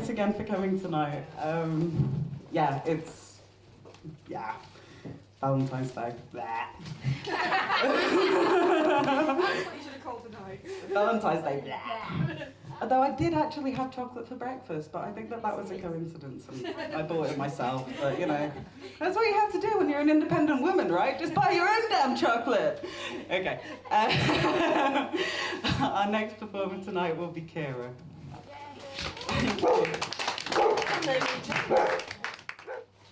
thanks again for coming tonight. Yeah, Valentine's Day. That's what you should have called tonight. Valentine's Day. Although I did actually have chocolate for breakfast, but I think that was a coincidence, and I bought it myself. But you know, that's what you have to do when you're an independent woman, right? Just buy your own damn chocolate. Okay. Our next performer tonight will be Kira.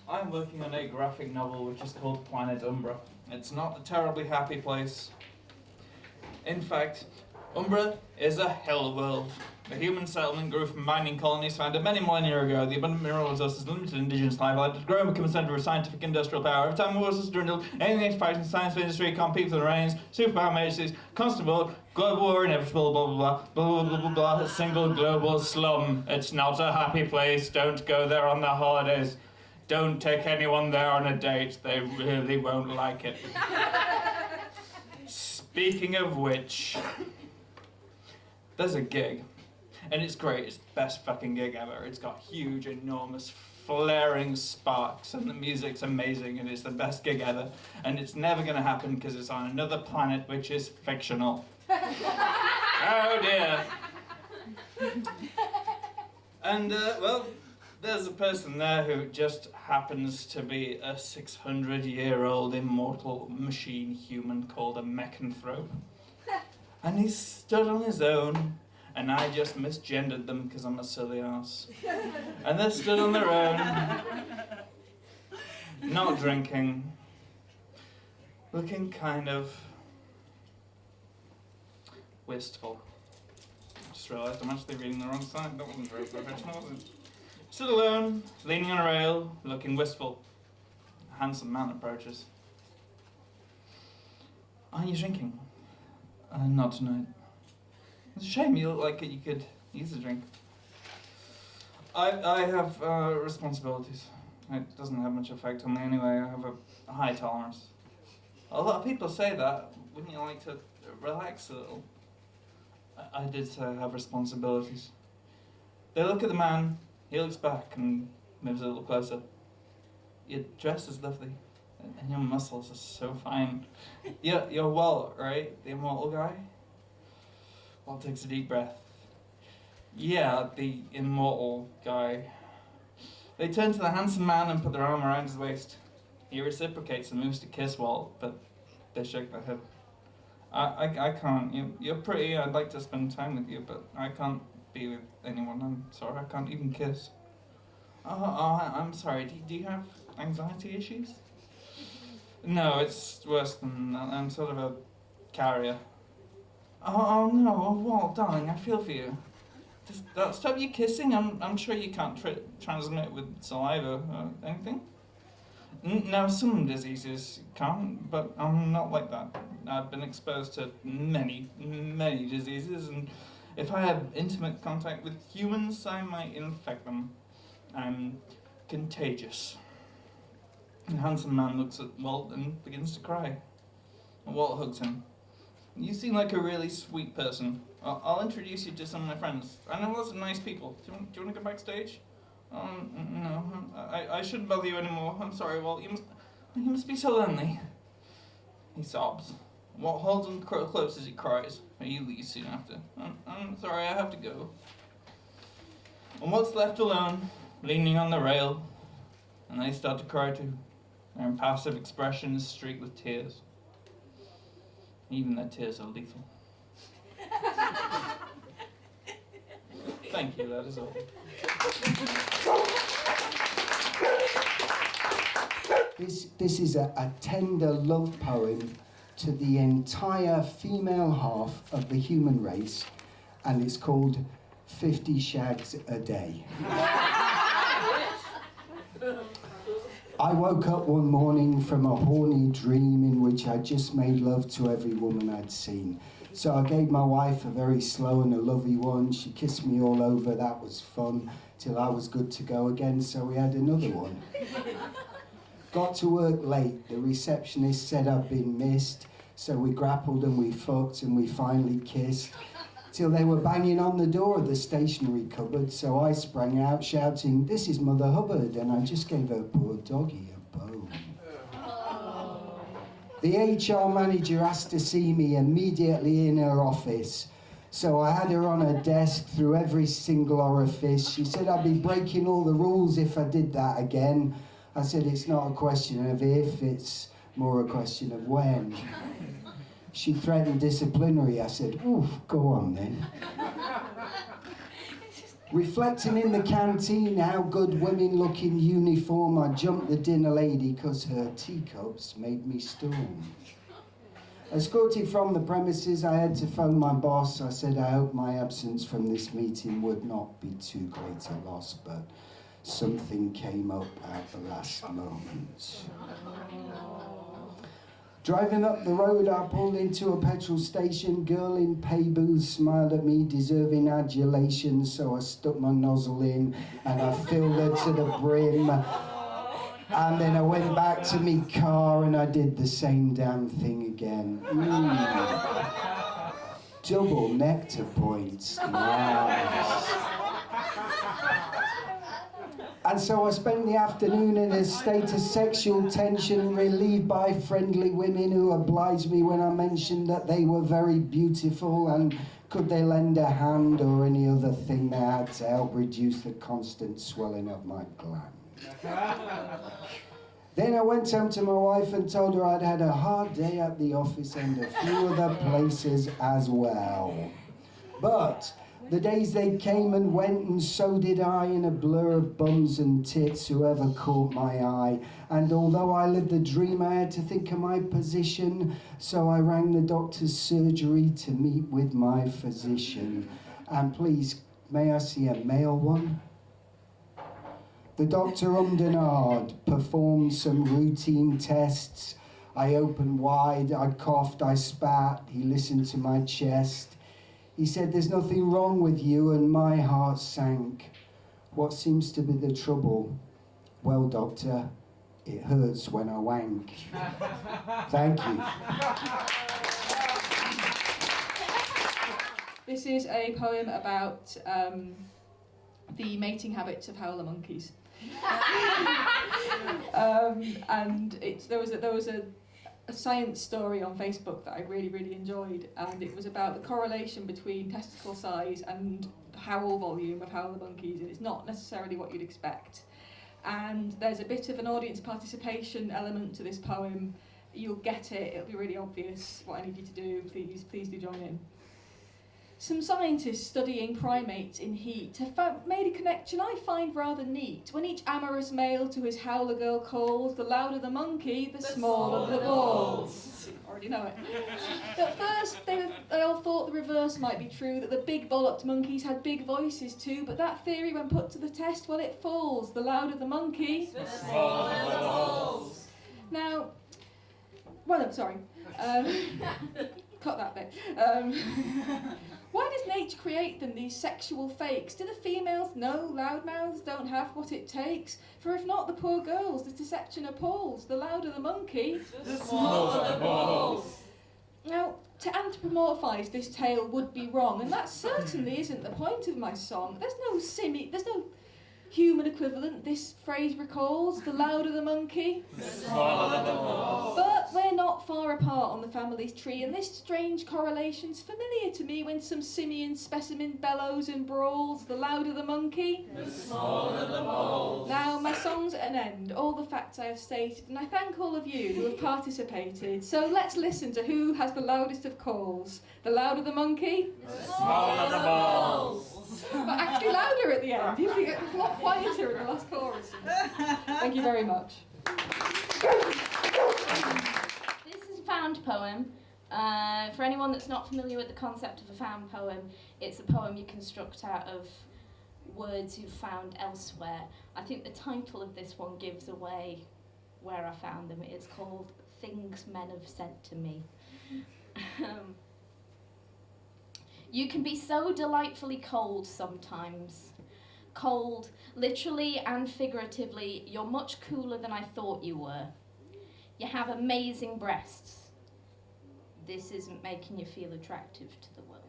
I'm working on a graphic novel which is called Planet Umbra. It's not a terribly happy place. In fact, Umbra is a hell world. The human settlement grew from mining colonies founded many millennia ago. The abundant mineral resources, limited indigenous life, allowed it to grow and become a centre of scientific industrial power. Every time the resources dwindled, alien expansion, science industry, compete for the reins, superpower matrices, constant war, global war inevitable, blah blah blah, blah blah blah blah, a single global slum. It's not a happy place. Don't go there on the holidays. Don't take anyone there on a date. They really won't like it. Speaking of which, there's a gig. And it's great, it's the best fucking gig ever. It's got huge, enormous, flaring sparks, and the music's amazing, and it's the best gig ever. And it's never gonna happen because it's on another planet which is fictional. Oh dear. And, well, there's a person there who just happens to be a 600-year-old immortal machine human called a mechanthrope. And he's stood on his own. And I just misgendered them because I'm a silly ass. And they stood on their own, not drinking, looking kind of wistful. I just realised I'm actually reading the wrong side. That wasn't very professional, was it? Stood alone, leaning on a rail, looking wistful. A handsome man approaches. Are you drinking? Not tonight. It's a shame, you look like you could use a drink. I have responsibilities. It doesn't have much effect on me anyway. I have a high tolerance. A lot of people say that. Wouldn't you like to relax a little? I did say I have responsibilities. They look at the man, he looks back and moves a little closer. Your dress is lovely, and your muscles are so fine. You're Walt, right? The immortal guy? Walt takes a deep breath. Yeah, the immortal guy. They turn to the handsome man and put their arm around his waist. He reciprocates and moves to kiss Walt, but they shake their head. I can't. You're pretty. I'd like to spend time with you, but I can't be with anyone. I'm sorry, I can't even kiss. I'm sorry. Do you have anxiety issues? No, it's worse than that. I'm sort of a carrier. Oh no, Walt, darling, I feel for you. Just stop you kissing. I'm sure you can't transmit with saliva or anything. No, some diseases can't, but I'm not like that. I've been exposed to many diseases, and if I have intimate contact with humans, I might infect them. I'm contagious. The handsome man looks at Walt and begins to cry. Walt hugs him. You seem like a really sweet person. I'll introduce you to some of my friends. I know lots of nice people. Do you want to go backstage? No, I shouldn't bother you anymore. I'm sorry, Walt. You must be so lonely. He sobs. Walt holds him close as he cries. He leaves soon after. I'm sorry, I have to go. And Walt's left alone, leaning on the rail, and they start to cry too. Their impassive expression is streaked with tears. Even their tears are lethal. Thank you, that is all. This is a tender love poem to the entire female half of the human race, and it's called 50 Shags a Day. I woke up one morning from a horny dream in which I just made love to every woman I'd seen. So I gave my wife a very slow and a lovey one. She kissed me all over, that was fun, till I was good to go again, so we had another one. Got to work late, the receptionist said I'd been missed, so we grappled and we fucked and we finally kissed. till they were banging on the door of the stationery cupboard, so I sprang out shouting, "This is Mother Hubbard," and I just gave her poor doggy a bone. The HR manager asked to see me immediately in her office, so I had her on her desk through every single orifice. She said I'd be breaking all the rules if I did that again. I said it's not a question of if, it's more a question of when. She threatened disciplinary. I said, oof, go on then. Reflecting in the canteen how good women look in uniform, I jumped the dinner lady because her teacups made me storm. Escorted from the premises, I had to phone my boss. I said I hope my absence from this meeting would not be too great a loss, but something came up at the last moment. Driving up the road, I pulled into a petrol station. Girl in pay booth smiled at me, deserving adulation, so I stuck my nozzle in and I filled her to the brim. And then I went back to me car and I did the same damn thing again. Double nectar points. Nice. And so I spent the afternoon in a state of sexual tension, relieved by friendly women who obliged me when I mentioned that they were very beautiful and could they lend a hand or any other thing they had to help reduce the constant swelling of my gland. Then I went home to my wife and told her I'd had a hard day at the office and a few other places as well. But the days they came and went, and so did I, in a blur of bums and tits, whoever caught my eye. And although I lived the dream, I had to think of my position, so I rang the doctor's surgery to meet with my physician. And please, may I see a male one? The doctor ummed and ahed, performed some routine tests. I opened wide, I coughed, I spat, he listened to my chest. He said, "There's nothing wrong with you," and my heart sank. What seems to be the trouble? Well, doctor, it hurts when I wank. Thank you. This is a poem about the mating habits of howler monkeys. And there was a science story on Facebook that I really enjoyed, and it was about the correlation between testicle size and howl volume of howler monkeys, and it's not necessarily what you'd expect. And there's a bit of an audience participation element to this poem. You'll get it, it'll be really obvious what I need you to do. Please do join in. Some scientists studying primates in heat have made a connection I find rather neat. When each amorous male to his howler girl calls, the louder the monkey, the smaller the balls. Already know it. At first, they all thought the reverse might be true, that the big bollocked monkeys had big voices too, but that theory, when put to the test, well, it falls. The louder the monkey, the smaller the balls. Now, well, I'm sorry. Cut that bit. Why does nature create them, these sexual fakes? Do the females know loudmouths don't have what it takes? For if not, the poor girls, this deception appalls. The louder the monkey, the smaller the balls. Now, to anthropomorphise this tale would be wrong, and that certainly isn't the point of my song. There's no human equivalent this phrase recalls. The louder the monkey, the smaller the balls. But we're not far apart on the family's tree, and this strange correlation's familiar to me when some simian specimen bellows and brawls. The louder the monkey, the smaller the balls. Now, my song's at an end, all the facts I have stated, and I thank all of you who have participated. So let's listen to who has the loudest of calls. The louder the monkey, the smaller the balls. But actually louder at the end. Usually it's a lot quieter in the last chorus. Thank you very much. This is a found poem. For anyone that's not familiar with the concept of a found poem, it's a poem you construct out of words you've found elsewhere. I think the title of this one gives away where I found them. It's called Things Men Have Sent to Me. You can be so delightfully cold sometimes. Cold, literally and figuratively. You're much cooler than I thought you were. You have amazing breasts. This isn't making you feel attractive to the world.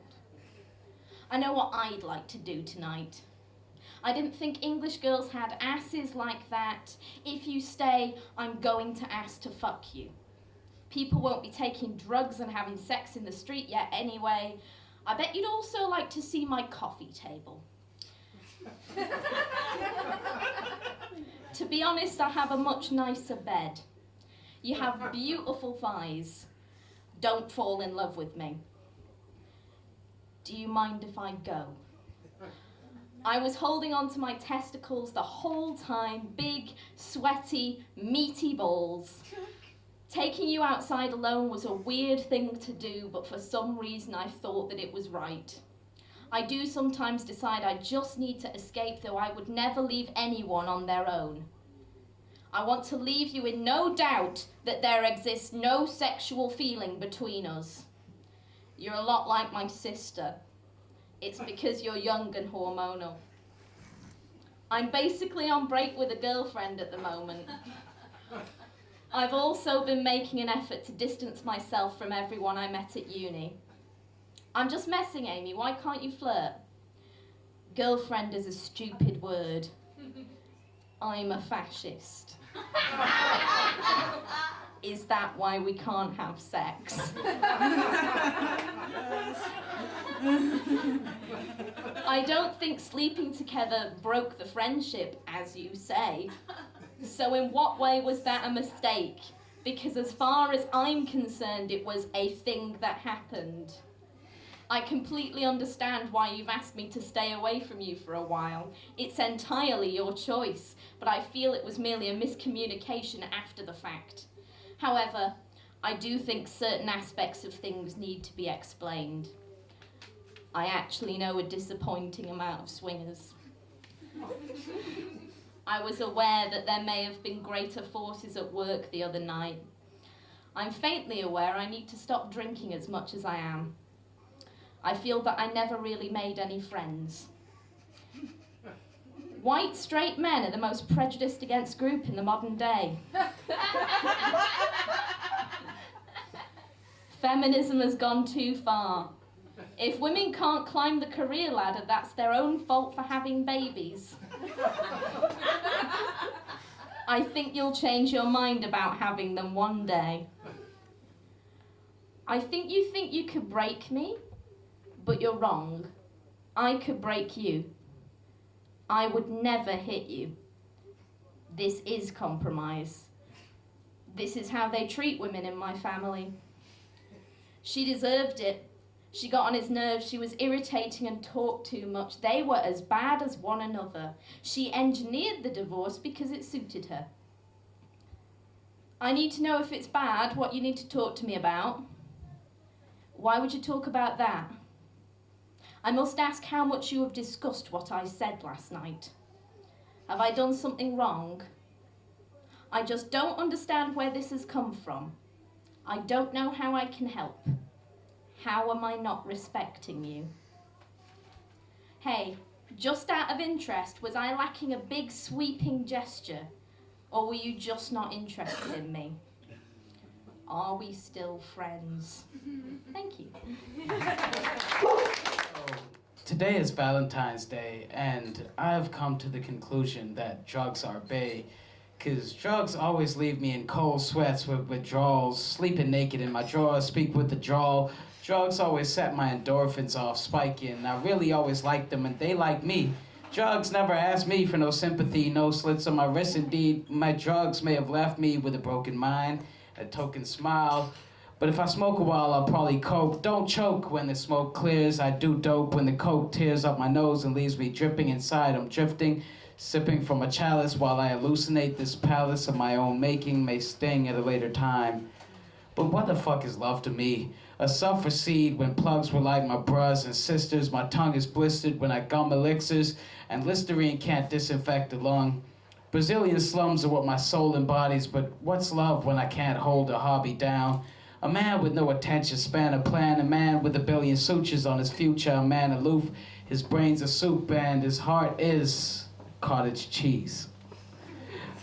I know what I'd like to do tonight. I didn't think English girls had asses like that. If you stay, I'm going to ask to fuck you. People won't be taking drugs and having sex in the street yet anyway. I bet you'd also like to see my coffee table. To be honest, I have a much nicer bed. You have beautiful thighs. Don't fall in love with me. Do you mind if I go? I was holding on to my testicles the whole time, big, sweaty, meaty balls. Taking you outside alone was a weird thing to do, but for some reason I thought that it was right. I do sometimes decide I just need to escape, though I would never leave anyone on their own. I want to leave you in no doubt that there exists no sexual feeling between us. You're a lot like my sister. It's because you're young and hormonal. I'm basically on break with a girlfriend at the moment. I've also been making an effort to distance myself from everyone I met at uni. I'm just messing, Amy. Why can't you flirt? Girlfriend is a stupid word. I'm a fascist. Is that why we can't have sex? I don't think sleeping together broke the friendship, as you say. So in what way was that a mistake? Because as far as I'm concerned, it was a thing that happened. I completely understand why you've asked me to stay away from you for a while. It's entirely your choice, but I feel it was merely a miscommunication after the fact. However, I do think certain aspects of things need to be explained. I actually know a disappointing amount of swingers. I was aware that there may have been greater forces at work the other night. I'm faintly aware I need to stop drinking as much as I am. I feel that I never really made any friends. White, straight men are the most prejudiced against group in the modern day. Feminism has gone too far. If women can't climb the career ladder, that's their own fault for having babies. I think you'll change your mind about having them one day. I think you could break me, but you're wrong. I could break you. I would never hit you. This is compromise. This is how they treat women in my family. She deserved it. She got on his nerves. She was irritating and talked too much. They were as bad as one another. She engineered the divorce because it suited her. I need to know if it's bad, what you need to talk to me about. Why would you talk about that? I must ask how much you have discussed what I said last night. Have I done something wrong? I just don't understand where this has come from. I don't know how I can help. How am I not respecting you? Hey, just out of interest, was I lacking a big sweeping gesture? Or were you just not interested in me? Are we still friends? Thank you. Today is Valentine's Day, and I've come to the conclusion that drugs are bae, because drugs always leave me in cold sweats with withdrawals, sleeping naked in my drawers, speak with the drawl. Drugs always set my endorphins off spiking, and I really always liked them, and they like me. Drugs never asked me for no sympathy, no slits on my wrist. Indeed, my drugs may have left me with a broken mind, a token smile. But if I smoke a while, I'll probably cope. Don't choke when the smoke clears. I do dope when the coke tears up my nose and leaves me dripping inside. I'm drifting, sipping from a chalice while I hallucinate this palace of my own making may sting at a later time. But what the fuck is love to me? A sulfur seed when plugs were like my bras and sisters. My tongue is blistered when I gum elixirs, and Listerine can't disinfect the lung. Brazilian slums are what my soul embodies, but what's love when I can't hold a hobby down? A man with no attention span, a plan, a man with a billion sutures on his future, a man aloof, his brain's a soup, and his heart is cottage cheese.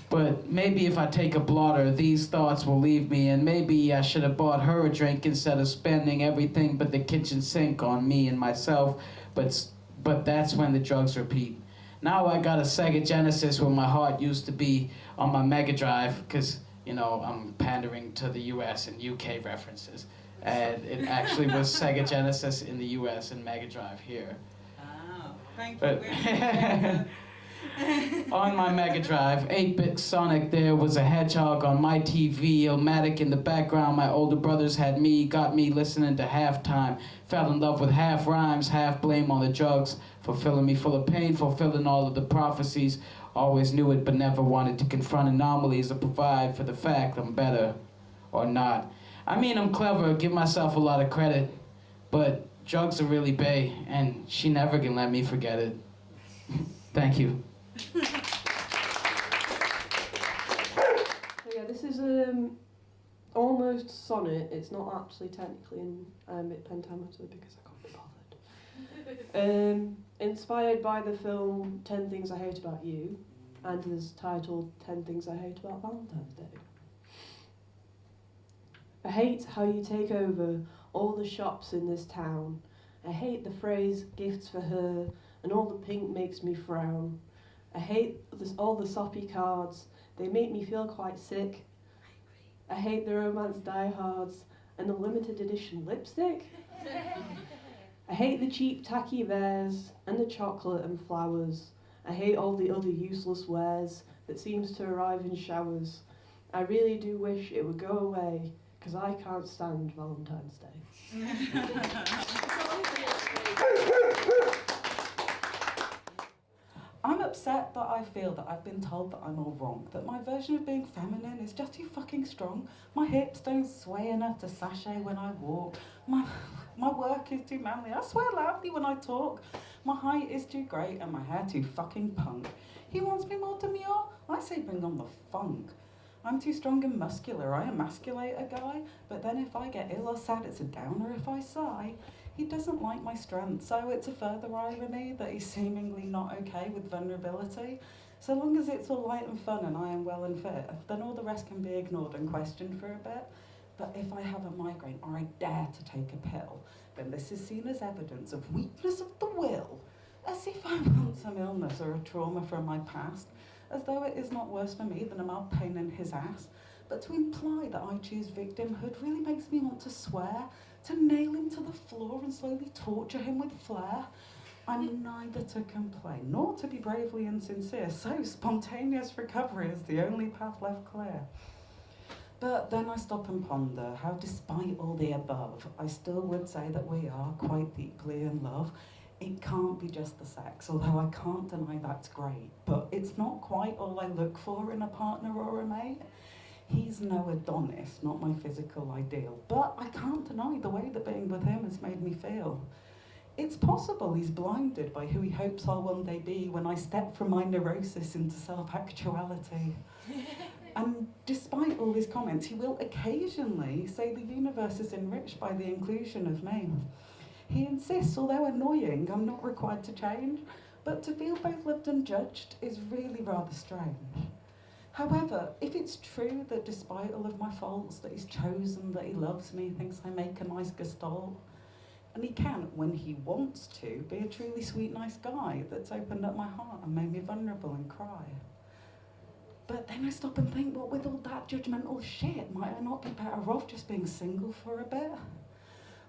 But maybe if I take a blotter, these thoughts will leave me, and maybe I should have bought her a drink instead of spending everything but the kitchen sink on me and myself. but that's when the drugs repeat. Now I got a Sega Genesis where my heart used to be on my Mega Drive, because, you know, I'm pandering to the US and UK references. And it actually was Sega Genesis in the US and Mega Drive here. Oh, thank But you. on my Mega Drive, 8-bit Sonic, there was a hedgehog on my TV, Illmatic in the background, my older brothers had me, got me listening to Halftime, fell in love with half rhymes, half blame on the drugs, fulfilling me full of pain, fulfilling all of the prophecies, always knew it but never wanted to confront anomalies or provide for the fact I'm better or not. I mean, I'm clever, give myself a lot of credit, but drugs are really bae, and she never can let me forget it. Thank you. So yeah, this is almost sonnet. It's not actually technically in pentameter because I can't be bothered. Inspired by the film 10 Things I Hate About You, and is titled 10 Things I Hate About Valentine's Day. I hate how you take over all the shops in this town. I hate the phrase gifts for her, and all the pink makes me frown. I hate all the soppy cards, they make me feel quite sick. I hate the romance diehards and the limited edition lipstick. I hate the cheap tacky bears and the chocolate and flowers. I hate all the other useless wares that seems to arrive in showers. I really do wish it would go away, 'cause I can't stand Valentine's Day. I'm upset that I feel that I've been told that I'm all wrong, that my version of being feminine is just too fucking strong. My hips don't sway enough to sashay when I walk. My work is too manly. I swear loudly when I talk. My height is too great and my hair too fucking punk. He wants me more demure? I say bring on the funk. I'm too strong and muscular, I emasculate a guy, but then if I get ill or sad, it's a downer if I sigh. He doesn't like my strength, so it's a further irony that he's seemingly not okay with vulnerability. So long as it's all light and fun and I am well and fit, then all the rest can be ignored and questioned for a bit. But if I have a migraine or I dare to take a pill, then this is seen as evidence of weakness of the will, as if I want some illness or a trauma from my past, as though it is not worse for me than a mild pain in his ass. But to imply that I choose victimhood really makes me want to swear, to nail him to the floor and slowly torture him with flair. I'm neither to complain nor to be bravely insincere, so spontaneous recovery is the only path left clear. But then I stop and ponder how, despite all the above, I still would say that we are quite deeply in love. It can't be just the sex, although I can't deny that's great, but it's not quite all I look for in a partner or a mate. He's no Adonis, not my physical ideal, but I can't deny the way that being with him has made me feel. It's possible he's blinded by who he hopes I'll one day be when I step from my neurosis into self-actuality. And despite all his comments, he will occasionally say the universe is enriched by the inclusion of me. He insists, although annoying, I'm not required to change, but to feel both loved and judged is really rather strange. However, if it's true that despite all of my faults, that he's chosen, that he loves me, thinks I make a nice gestalt, and he can, when he wants to, be a truly sweet, nice guy that's opened up my heart and made me vulnerable and cry. But then I stop and think, well, with all that judgmental shit, might I not be better off just being single for a bit?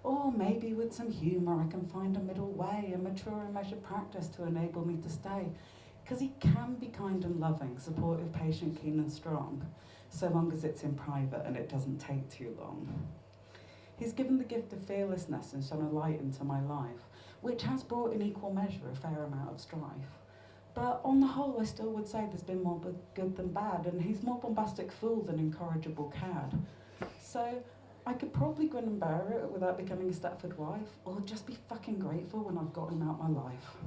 Or maybe with some humour I can find a middle way, a mature and measured practice to enable me to stay. Because he can be kind and loving, supportive, patient, keen and strong, so long as it's in private and it doesn't take too long. He's given the gift of fearlessness and shone a light into my life, which has brought in equal measure a fair amount of strife. But on the whole, I still would say there's been more good than bad, and he's more bombastic fool than incorrigible cad. So I could probably grin and bear it without becoming a Stepford wife, or just be fucking grateful when I've got him out my life.